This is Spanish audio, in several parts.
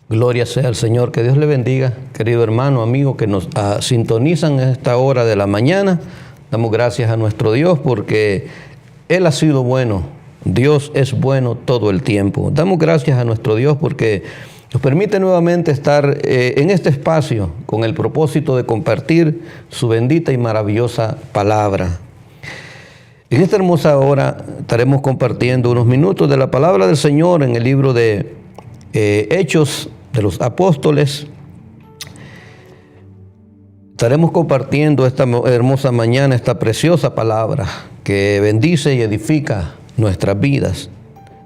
Gloria sea al Señor. Que Dios le bendiga, querido hermano, amigo, que nos sintonizan en esta hora de la mañana. Damos gracias a nuestro Dios porque Él ha sido bueno. Dios es bueno todo el tiempo. Damos gracias a nuestro Dios porque nos permite nuevamente estar en este espacio con el propósito de compartir su bendita y maravillosa palabra. En esta hermosa hora estaremos compartiendo unos minutos de la palabra del Señor en el libro de Hechos de los Apóstoles. Estaremos compartiendo esta hermosa mañana esta preciosa palabra que bendice y edifica nuestras vidas.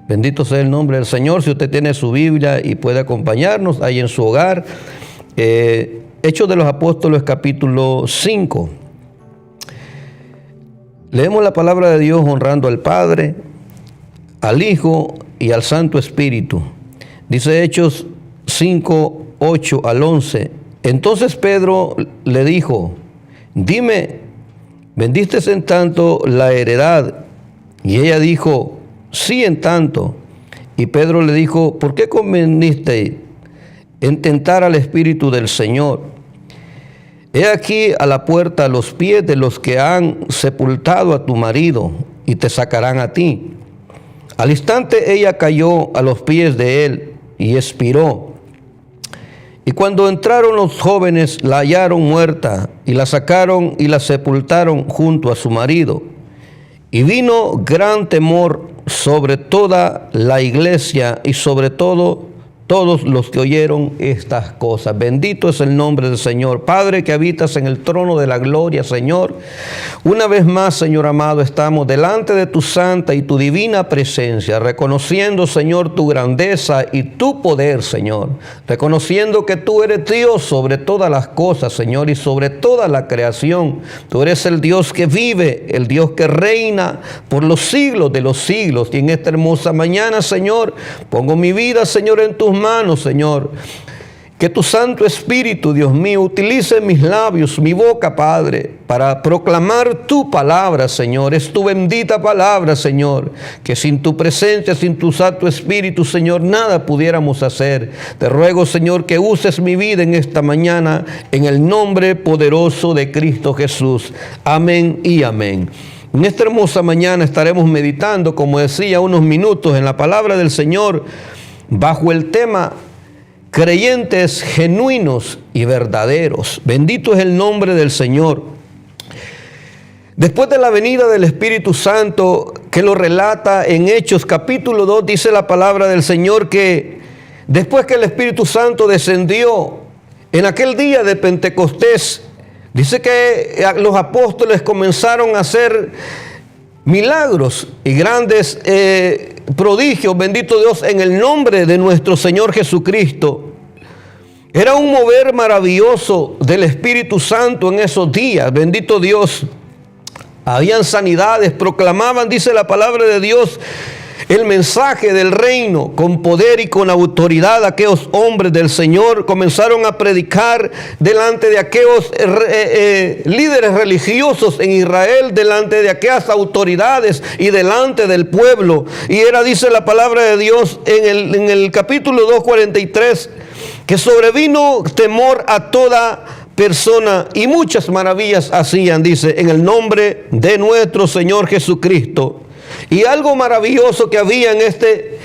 Bendito sea el nombre del Señor. Si usted tiene su Biblia y puede acompañarnos ahí en su hogar, Hechos de los Apóstoles capítulo 5. Leemos la palabra de Dios honrando al Padre, al Hijo y al Santo Espíritu. Dice Hechos 5, 8 al 11. Entonces Pedro le dijo: dime, ¿vendiste en tanto la heredad? Y ella dijo: sí, en tanto. Y Pedro le dijo: ¿por qué conveniste en tentar al Espíritu del Señor? He aquí a la puerta los pies de los que han sepultado a tu marido, y te sacarán a ti. Al instante ella cayó a los pies de él y expiró. Y cuando entraron los jóvenes, la hallaron muerta, y la sacaron y la sepultaron junto a su marido. Y vino gran temor sobre toda la iglesia y sobre todos los que oyeron estas cosas. Bendito es el nombre del Señor. Padre, que habitas en el trono de la gloria, Señor, una vez más, Señor amado, estamos delante de tu santa y tu divina presencia, reconociendo, Señor, tu grandeza y tu poder, Señor, reconociendo que tú eres Dios sobre todas las cosas, Señor, y sobre toda la creación. Tú eres el Dios que vive, el Dios que reina por los siglos de los siglos. Y en esta hermosa mañana, Señor, pongo mi vida, Señor, en tus manos, Señor. Que tu Santo Espíritu, Dios mío, utilice mis labios, mi boca, Padre, para proclamar tu palabra, Señor. Es tu bendita palabra, Señor, que sin tu presencia, sin tu Santo Espíritu, Señor, nada pudiéramos hacer. Te ruego, Señor, que uses mi vida en esta mañana, en el nombre poderoso de Cristo Jesús. Amén y amén. En esta hermosa mañana estaremos meditando, como decía, unos minutos en la palabra del Señor, bajo el tema creyentes genuinos y verdaderos. Bendito es el nombre del Señor. Después de la venida del Espíritu Santo, que lo relata en Hechos capítulo 2, dice la palabra del Señor que después que el Espíritu Santo descendió en aquel día de Pentecostés, dice que los apóstoles comenzaron a hacer milagros y grandes prodigios, bendito Dios, en el nombre de nuestro Señor Jesucristo. Era un mover maravilloso del Espíritu Santo en esos días, bendito Dios. Habían sanidades, proclamaban, dice la palabra de Dios, el mensaje del reino con poder y con autoridad. Aquellos hombres del Señor comenzaron a predicar delante de aquellos líderes religiosos en Israel, delante de aquellas autoridades y delante del pueblo. Y era, dice la palabra de Dios en el capítulo 2:43, que sobrevino temor a toda persona y muchas maravillas hacían, dice, en el nombre de nuestro Señor Jesucristo. Y algo maravilloso que había en este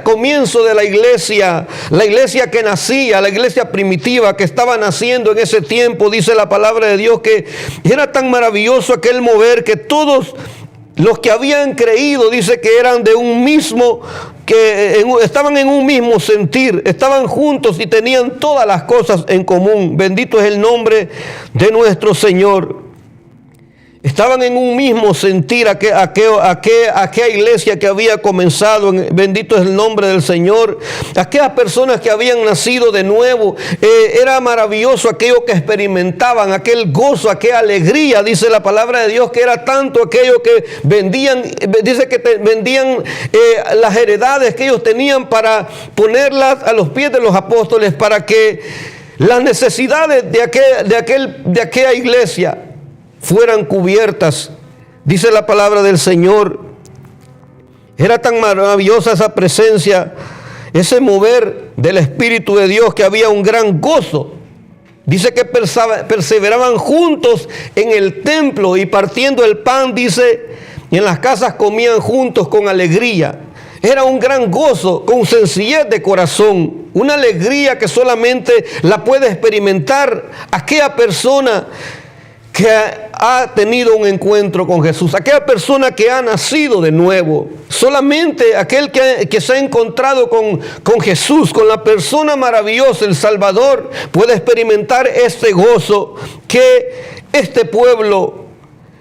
comienzo de la iglesia que nacía, la iglesia primitiva que estaba naciendo en ese tiempo, dice la palabra de Dios, que era tan maravilloso aquel mover que todos los que habían creído, dice que eran de un mismo, estaban en un mismo sentir, estaban juntos y tenían todas las cosas en común. Bendito es el nombre de nuestro Señor. Estaban en un mismo sentir aquella iglesia que había comenzado. Bendito es el nombre del Señor. Aquellas personas que habían nacido de nuevo. Era maravilloso aquello que experimentaban, aquel gozo, aquella alegría. Dice la palabra de Dios que era tanto aquello que vendían. Dice que vendían las heredades que ellos tenían para ponerlas a los pies de los apóstoles, para que las necesidades de aquella iglesia fueran cubiertas. Dice la palabra del Señor. Era tan maravillosa esa presencia ese mover del Espíritu de Dios, que había un gran gozo. Dice que perseveraban juntos en el templo y partiendo el pan, dice, y en las casas comían juntos con alegría. Era un gran gozo, con sencillez de corazón, una alegría que solamente la puede experimentar aquella persona que ha tenido un encuentro con Jesús, aquella persona que ha nacido de nuevo. Solamente aquel que se ha encontrado con Jesús, con la persona maravillosa, el Salvador, puede experimentar este gozo que este pueblo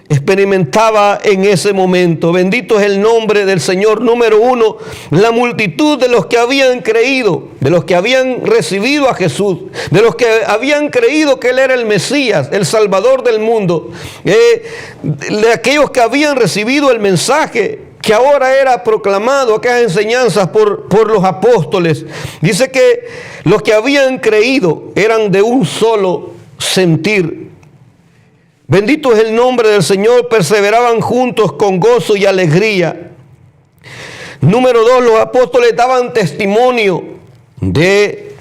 experimentaba en ese momento. Bendito es el nombre del Señor. Número uno, la multitud de los que habían creído, de los que habían recibido a Jesús, de los que habían creído que Él era el Mesías, el Salvador del mundo, de aquellos que habían recibido el mensaje que ahora era proclamado, aquellas enseñanzas por los apóstoles. Dice que los que habían creído eran de un solo sentir. Bendito es el nombre del Señor, perseveraban juntos con gozo y alegría. Número dos, los apóstoles daban testimonio de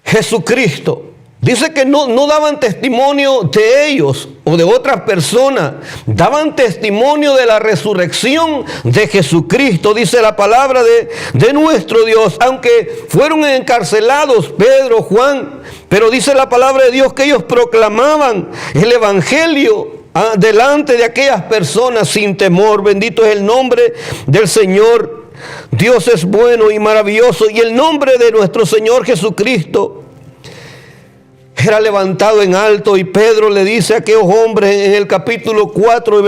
Jesucristo. Dice que no daban testimonio de ellos o de otras personas, daban testimonio de la resurrección de Jesucristo. Dice la palabra de nuestro Dios, aunque fueron encarcelados Pedro, Juan, pero dice la palabra de Dios que ellos proclamaban el evangelio delante de aquellas personas sin temor. Bendito es el nombre del Señor. Dios es bueno y maravilloso, y el nombre de nuestro Señor Jesucristo era levantado en alto. Y Pedro le dice a aquellos hombres en el capítulo 4,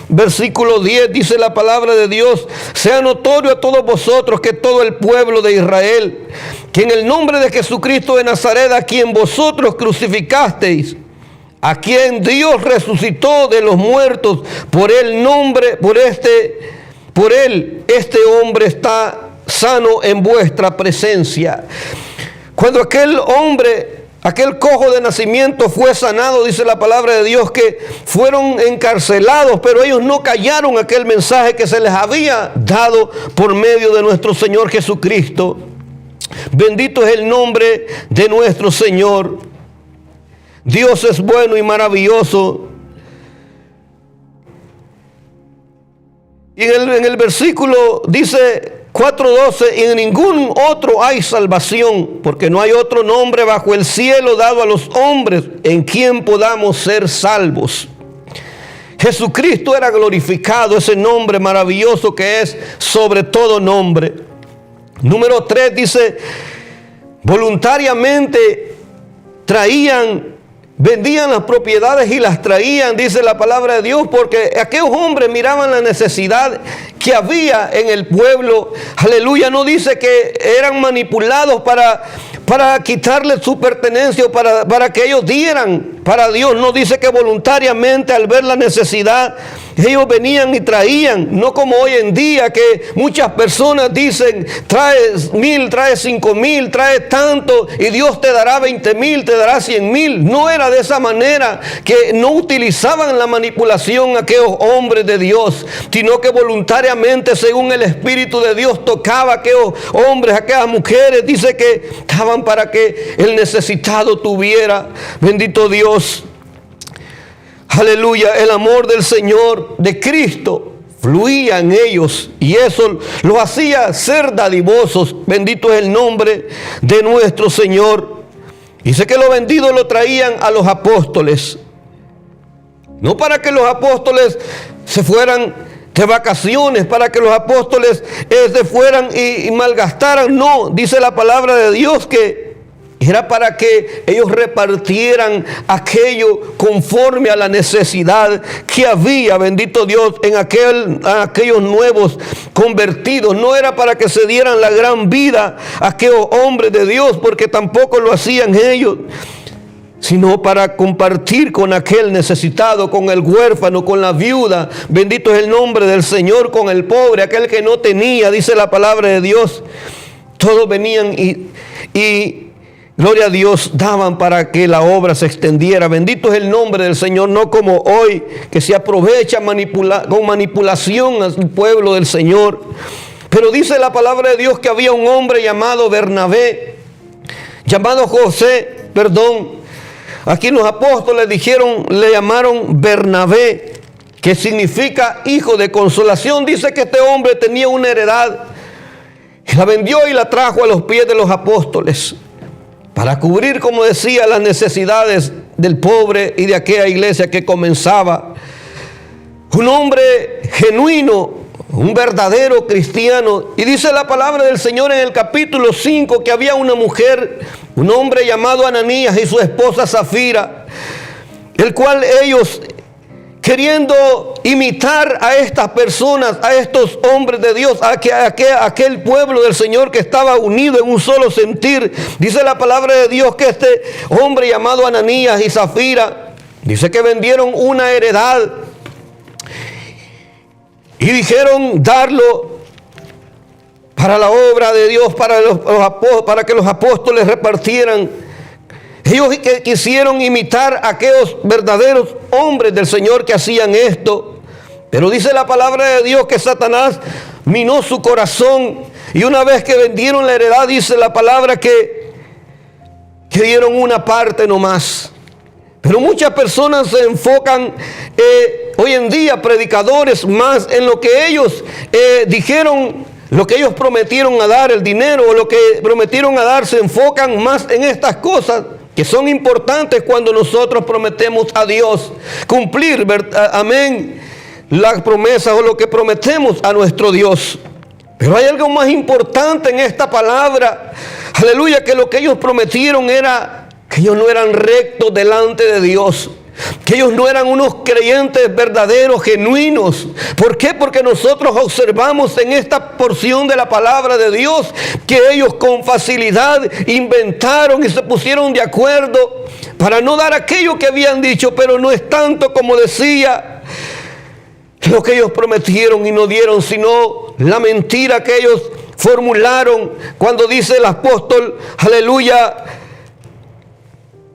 versículo 10, dice la palabra de Dios: sea notorio a todos vosotros que todo el pueblo de Israel, que en el nombre de Jesucristo de Nazaret, a quien vosotros crucificasteis, a quien Dios resucitó de los muertos, por él este hombre está sano en vuestra presencia. Cuando aquel hombre, aquel cojo de nacimiento fue sanado, dice la palabra de Dios que fueron encarcelados, pero ellos no callaron aquel mensaje que se les había dado por medio de nuestro Señor Jesucristo. Bendito es el nombre de nuestro Señor. Dios es bueno y maravilloso. Y en el versículo dice 4:12, y en ningún otro hay salvación, porque no hay otro nombre bajo el cielo dado a los hombres en quien podamos ser salvos. Jesucristo era glorificado, ese nombre maravilloso que es sobre todo nombre. Número 3 dice, voluntariamente vendían las propiedades y las traían, dice la palabra de Dios, porque aquellos hombres miraban la necesidad que había en el pueblo. Aleluya, no dice que eran manipulados para quitarles su pertenencia o para que ellos dieran para Dios. No, dice que voluntariamente, al ver la necesidad, ellos venían y traían. No como hoy en día que muchas personas dicen: traes 1,000, traes 5,000, traes tanto y Dios te dará 20,000, te dará 100,000. No era de esa manera, que no utilizaban la manipulación aquellos hombres de Dios, sino que voluntariamente, según el Espíritu de Dios tocaba a aquellos hombres, a aquellas mujeres, dice que estaban para que el necesitado tuviera. Bendito Dios. Aleluya, el amor del Señor, de Cristo, fluía en ellos y eso los hacía ser dadivosos. Bendito es el nombre de nuestro Señor. Dice que lo vendido lo traían a los apóstoles. No para que los apóstoles se fueran de vacaciones, para que los apóstoles se fueran y malgastaran. No, dice la palabra de Dios que era para que ellos repartieran aquello conforme a la necesidad que había, bendito Dios, en aquellos nuevos convertidos. No era para que se dieran la gran vida a aquellos hombres de Dios, porque tampoco lo hacían ellos, sino para compartir con aquel necesitado, con el huérfano, con la viuda. Bendito es el nombre del Señor, con el pobre, aquel que no tenía, dice la palabra de Dios. Todos venían y gloria a Dios, daban para que la obra se extendiera. Bendito es el nombre del Señor, no como hoy, que se aprovecha con manipulación al pueblo del Señor. Pero dice la palabra de Dios que había un hombre llamado José. Aquí los apóstoles le llamaron Bernabé, que significa hijo de consolación. Dice que este hombre tenía una heredad, la vendió y la trajo a los pies de los apóstoles para cubrir, como decía, las necesidades del pobre y de aquella iglesia que comenzaba. Un hombre genuino, un verdadero cristiano. Y dice la palabra del Señor en el capítulo 5 que había una mujer, un hombre llamado Ananías y su esposa Zafira, el cual ellos, queriendo imitar a estas personas, a estos hombres de Dios, a aquel pueblo del Señor que estaba unido en un solo sentir, dice la palabra de Dios que este hombre llamado Ananías y Zafira, dice que vendieron una heredad y dijeron darlo para la obra de Dios, para que los apóstoles repartieran. Ellos quisieron imitar a aquellos verdaderos hombres del Señor que hacían esto. Pero dice la palabra de Dios que Satanás minó su corazón. Y una vez que vendieron la heredad, dice la palabra que dieron una parte nomás. Pero muchas personas se enfocan hoy en día, predicadores, más en lo que ellos dijeron, lo que ellos prometieron a dar, el dinero o lo que prometieron a dar, se enfocan más en estas cosas que son importantes cuando nosotros prometemos a Dios cumplir, amén, las promesas o lo que prometemos a nuestro Dios. Pero hay algo más importante en esta palabra, aleluya, que lo que ellos prometieron era que ellos no eran rectos delante de Dios, que ellos no eran unos creyentes verdaderos, genuinos. ¿Por qué? Porque nosotros observamos en esta porción de la palabra de Dios que ellos con facilidad inventaron y se pusieron de acuerdo para no dar aquello que habían dicho, pero no es tanto como decía lo que ellos prometieron y no dieron, sino la mentira que ellos formularon. Cuando dice el apóstol, aleluya,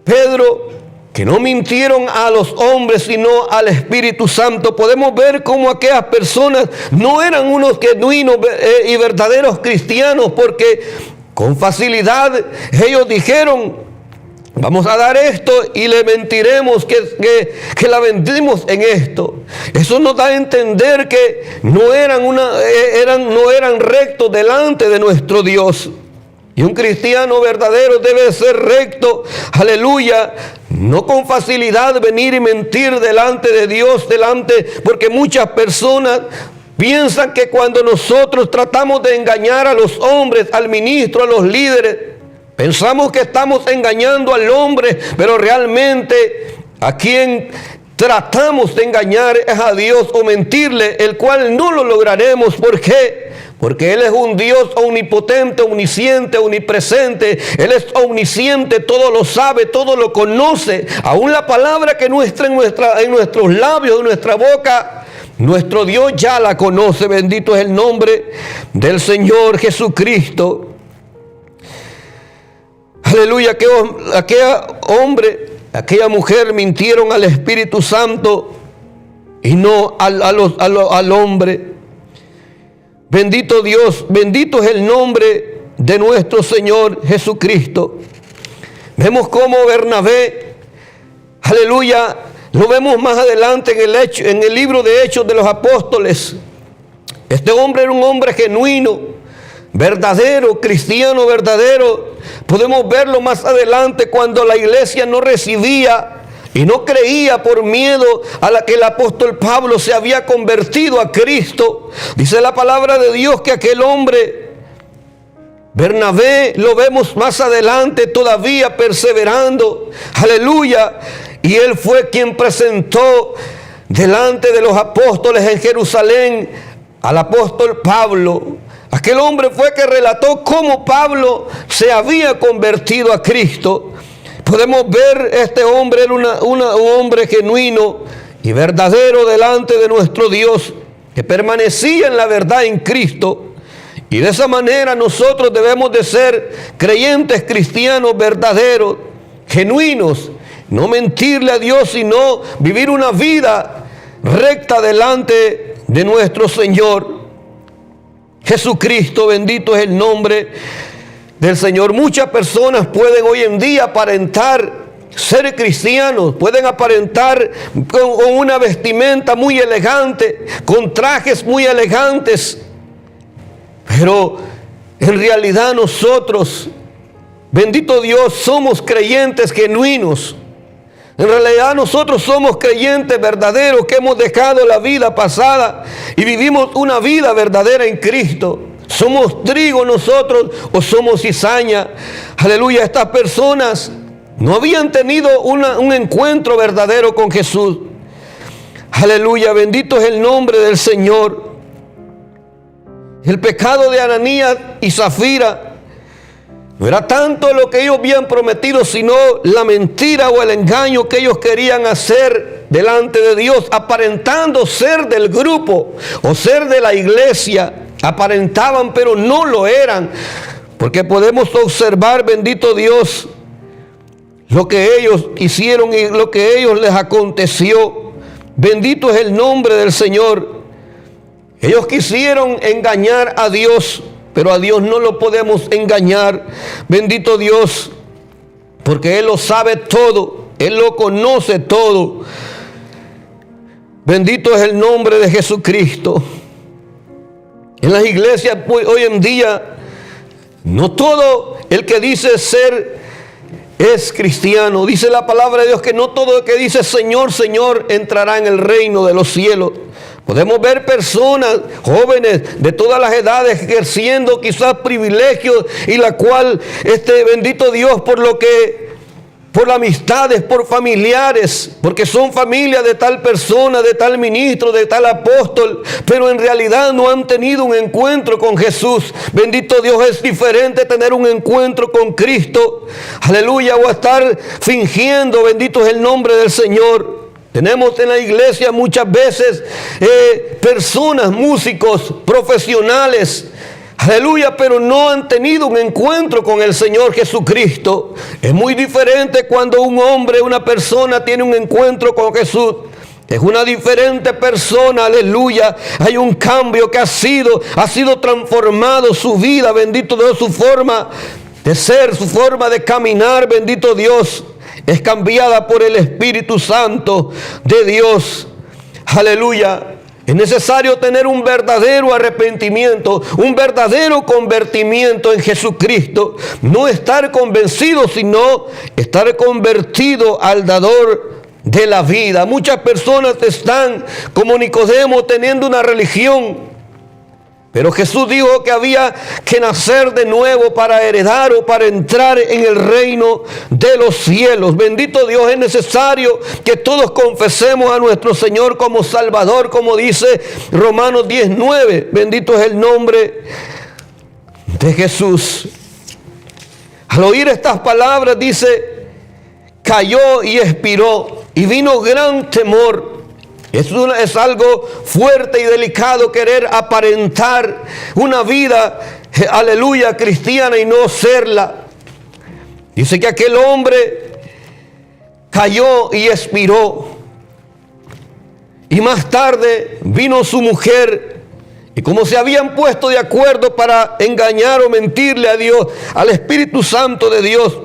Pedro, que no mintieron a los hombres sino al Espíritu Santo, podemos ver cómo aquellas personas no eran unos genuinos y verdaderos cristianos, porque con facilidad ellos dijeron: vamos a dar esto y le mentiremos que la vendimos en esto. Eso nos da a entender que no eran rectos delante de nuestro Dios. Y un cristiano verdadero debe ser recto, aleluya, no con facilidad venir y mentir delante de Dios, porque muchas personas piensan que cuando nosotros tratamos de engañar a los hombres, al ministro, a los líderes, pensamos que estamos engañando al hombre, pero realmente a quien tratamos de engañar es a Dios, o mentirle, el cual no lo lograremos. ¿Por qué? Porque Él es un Dios omnipotente, omnisciente, omnipresente. Él es omnisciente, todo lo sabe, todo lo conoce. Aún la palabra que nuestra en nuestros labios, en nuestra boca, nuestro Dios ya la conoce. Bendito es el nombre del Señor Jesucristo. Aleluya, aquella hombre, aquella mujer mintieron al Espíritu Santo y no al hombre. Bendito Dios, bendito es el nombre de nuestro Señor Jesucristo. Vemos cómo Bernabé, aleluya, lo vemos más adelante en el libro de Hechos de los Apóstoles. Este hombre era un hombre genuino, verdadero, cristiano verdadero. Podemos verlo más adelante cuando la iglesia no recibía y no creía por miedo a la que el apóstol Pablo se había convertido a Cristo. Dice la palabra de Dios que aquel hombre, Bernabé, lo vemos más adelante todavía perseverando. Aleluya. Y él fue quien presentó delante de los apóstoles en Jerusalén al apóstol Pablo. Aquel hombre fue que relató cómo Pablo se había convertido a Cristo. Podemos ver, este hombre era un hombre genuino y verdadero delante de nuestro Dios, que permanecía en la verdad en Cristo. Y de esa manera nosotros debemos de ser creyentes cristianos verdaderos, genuinos, no mentirle a Dios, sino vivir una vida recta delante de nuestro Señor. Jesucristo, bendito es el nombre del Señor. Muchas personas pueden hoy en día aparentar ser cristianos, pueden aparentar con una vestimenta muy elegante, con trajes muy elegantes, pero en realidad nosotros, bendito Dios, somos creyentes genuinos. En realidad nosotros somos creyentes verdaderos que hemos dejado la vida pasada y vivimos una vida verdadera en Cristo. ¿Somos trigo nosotros o somos cizaña? Aleluya, estas personas no habían tenido un encuentro verdadero con Jesús. Aleluya, bendito es el nombre del Señor. El pecado de Ananías y Zafira no era tanto lo que ellos habían prometido, sino la mentira o el engaño que ellos querían hacer delante de Dios, aparentando ser del grupo o ser de la iglesia. Aparentaban, pero no lo eran, porque podemos observar, bendito Dios, lo que ellos hicieron y lo que a ellos les aconteció. Bendito es el nombre del Señor. Ellos quisieron engañar a Dios, pero a Dios no lo podemos engañar. Bendito Dios, porque Él lo sabe todo, Él lo conoce todo. Bendito es el nombre de Jesucristo. En las iglesias hoy en día, no todo el que dice ser es cristiano. Dice la palabra de Dios que no todo el que dice Señor, Señor entrará en el reino de los cielos. Podemos ver personas jóvenes de todas las edades ejerciendo quizás privilegios y la cual, bendito Dios, por amistades, por familiares, porque son familia de tal persona, de tal ministro, de tal apóstol, pero en realidad no han tenido un encuentro con Jesús. Bendito Dios, es diferente tener un encuentro con Cristo, aleluya, o estar fingiendo. Bendito es el nombre del Señor. Tenemos en la iglesia muchas veces personas, músicos, profesionales, aleluya, pero no han tenido un encuentro con el Señor Jesucristo. Es muy diferente cuando un hombre, una persona tiene un encuentro con Jesús. Es una diferente persona, aleluya. Hay un cambio que ha sido transformado su vida, bendito Dios, su forma de ser, su forma de caminar, bendito Dios. Es cambiada por el Espíritu Santo de Dios. Aleluya. Es necesario tener un verdadero arrepentimiento, un verdadero convertimiento en Jesucristo. No estar convencido, sino estar convertido al dador de la vida. Muchas personas están como Nicodemo teniendo una religión, pero Jesús dijo que había que nacer de nuevo para heredar o para entrar en el reino de los cielos. Bendito Dios, es necesario que todos confesemos a nuestro Señor como Salvador, como dice Romanos 10:9. Bendito es el nombre de Jesús. Al oír estas palabras dice, cayó y expiró, y vino gran temor. Es algo fuerte y delicado querer aparentar una vida, aleluya, cristiana y no serla. Dice que aquel hombre cayó y expiró. Y más tarde vino su mujer. Y como se habían puesto de acuerdo para engañar o mentirle a Dios, al Espíritu Santo de Dios,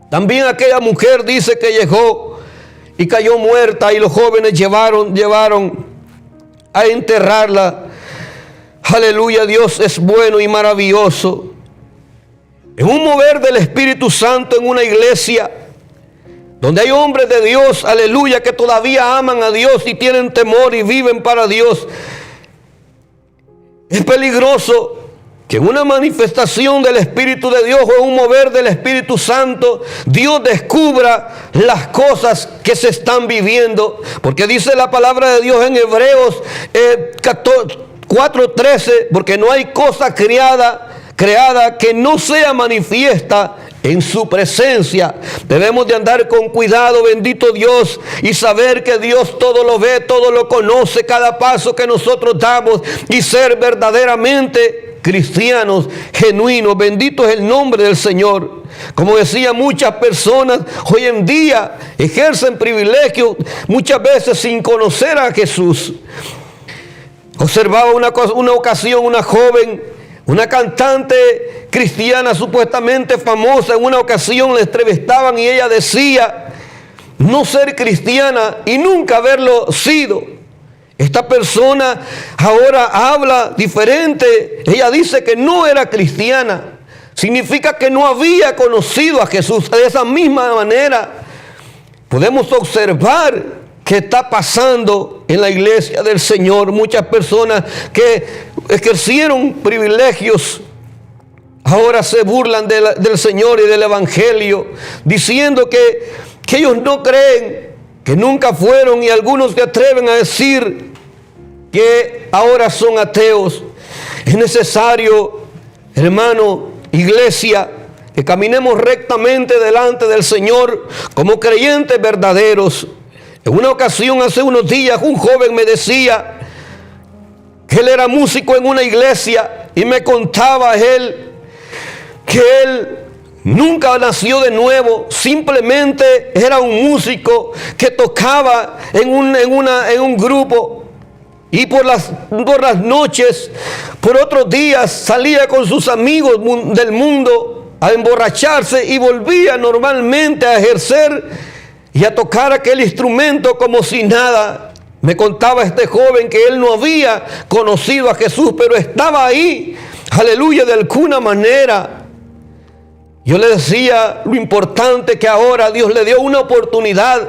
también aquella mujer dice que llegó y cayó muerta, y los jóvenes llevaron a enterrarla. Aleluya, Dios es bueno y maravilloso. En un mover del Espíritu Santo en una iglesia donde hay hombres de Dios, aleluya, que todavía aman a Dios y tienen temor y viven para Dios, es peligroso que en una manifestación del Espíritu de Dios o en un mover del Espíritu Santo, Dios descubra las cosas que se están viviendo. Porque dice la palabra de Dios en Hebreos 4:13, porque no hay cosa creada que no sea manifiesta en su presencia. Debemos de andar con cuidado, bendito Dios, y saber que Dios todo lo ve, todo lo conoce, cada paso que nosotros damos, y ser verdaderamente cristianos genuinos. Bendito es el nombre del Señor. Como decía, muchas personas hoy en día ejercen privilegios muchas veces sin conocer a Jesús. Observaba una ocasión una joven, una cantante cristiana supuestamente famosa. En una ocasión la entrevistaban y ella decía no ser cristiana y nunca haberlo sido. Esta persona ahora habla diferente. Ella dice que no era cristiana. Significa que no había conocido a Jesús. De esa misma manera podemos observar que está pasando en la iglesia del Señor. Muchas personas que ejercieron privilegios ahora se burlan del Señor y del Evangelio, diciendo que ellos no creen, que nunca fueron, y algunos se atreven a decir que ahora son ateos. Es necesario, hermano, iglesia, que caminemos rectamente delante del Señor como creyentes verdaderos. En una ocasión, hace unos días, un joven me decía que él era músico en una iglesia y me contaba él que él nunca nació de nuevo, simplemente era un músico que tocaba en un grupo, y por las noches, por otros días, salía con sus amigos del mundo a emborracharse y volvía normalmente a ejercer y a tocar aquel instrumento como si nada. Me contaba este joven que él no había conocido a Jesús, pero estaba ahí, aleluya, de alguna manera. Yo le decía lo importante que ahora Dios le dio una oportunidad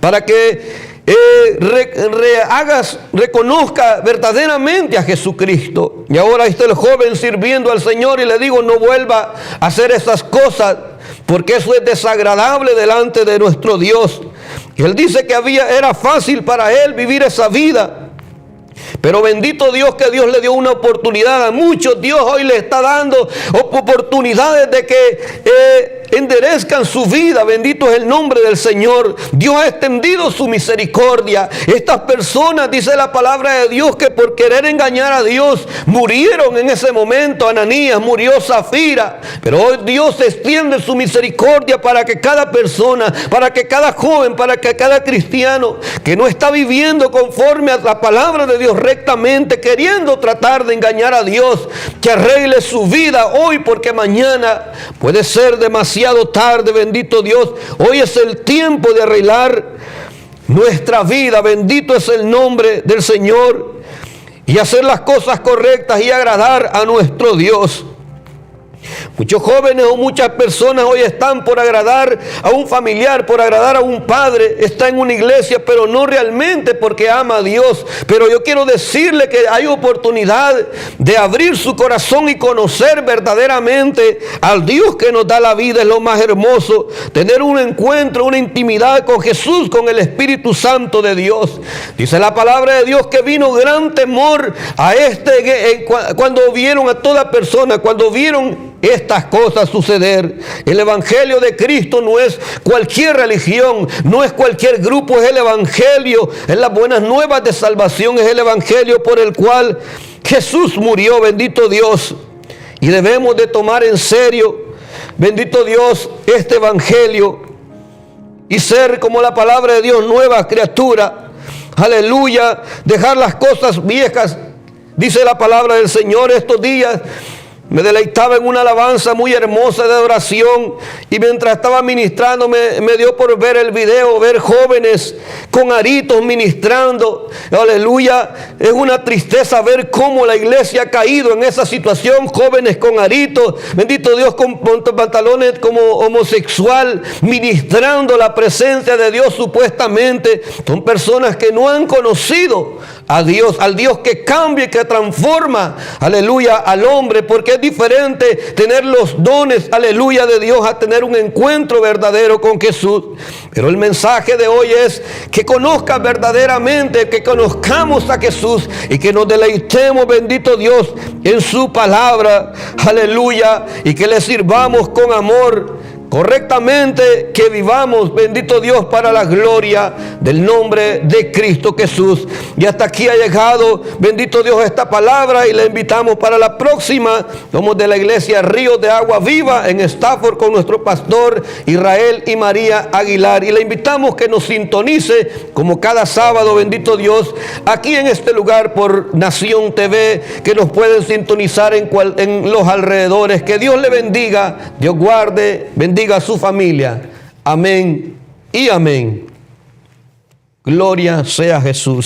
para que reconozca verdaderamente a Jesucristo. Y ahora está el joven sirviendo al Señor, y le digo, no vuelva a hacer esas cosas, porque eso es desagradable delante de nuestro Dios. Y él dice que era fácil para él vivir esa vida. Pero bendito Dios que Dios le dio una oportunidad a muchos. Dios hoy le está dando oportunidades de que enderezcan su vida. Bendito es el nombre del Señor. Dios ha extendido su misericordia. Estas personas, dice la palabra de Dios, que por querer engañar a Dios murieron en ese momento. Ananías murió, Zafira. Pero hoy Dios extiende su misericordia para que cada persona, para que cada joven, para que cada cristiano que no está viviendo conforme a la palabra de Dios rectamente, queriendo tratar de engañar a Dios, que arregle su vida hoy, porque mañana puede ser demasiado tarde. Bendito Dios, hoy es el tiempo de arreglar nuestra vida. Bendito es el nombre del Señor, y hacer las cosas correctas y agradar a nuestro Dios. Muchos jóvenes o muchas personas hoy están por agradar a un familiar, por agradar a un padre, está en una iglesia, pero no realmente porque ama a Dios. Pero yo quiero decirle que hay oportunidad de abrir su corazón y conocer verdaderamente al Dios que nos da la vida. Es lo más hermoso, tener un encuentro, una intimidad con Jesús, con el Espíritu Santo de Dios. Dice la palabra de Dios que vino gran temor a cuando vieron a toda persona, cuando vieron estas cosas suceder. El Evangelio de Cristo no es cualquier religión, no es cualquier grupo, es el Evangelio, es las buenas nuevas de salvación, es el Evangelio por el cual Jesús murió. Bendito Dios, y debemos de tomar en serio, bendito Dios, este Evangelio, y ser como la palabra de Dios, nueva criatura. Aleluya, dejar las cosas viejas. Dice la palabra del Señor, estos días me deleitaba en una alabanza muy hermosa de adoración, y mientras estaba ministrando me dio por ver el video, ver jóvenes con aritos ministrando. Aleluya, es una tristeza ver cómo la iglesia ha caído en esa situación. Jóvenes con aritos, bendito Dios, con pantalones como homosexual, ministrando la presencia de Dios supuestamente. Son personas que no han conocido a Dios, al Dios que cambia y que transforma, aleluya, al hombre, porque es diferente tener los dones, aleluya, de Dios a tener un encuentro verdadero con Jesús. Pero el mensaje de hoy es que conozcas verdaderamente, que conozcamos a Jesús y que nos deleitemos, bendito Dios, en su palabra, aleluya, y que le sirvamos con amor, correctamente, que vivamos, bendito Dios, para la gloria del nombre de Cristo Jesús. Y hasta aquí ha llegado, bendito Dios, esta palabra, y le invitamos para la próxima. Somos de la iglesia Ríos de Agua Viva en Stafford con nuestro pastor Israel y María Aguilar, y le invitamos que nos sintonice como cada sábado, bendito Dios, aquí en este lugar por Nación TV, que nos pueden sintonizar en los alrededores. Que Dios le bendiga, Dios guarde, bendiga a su familia. Amén y amén. Gloria sea Jesús.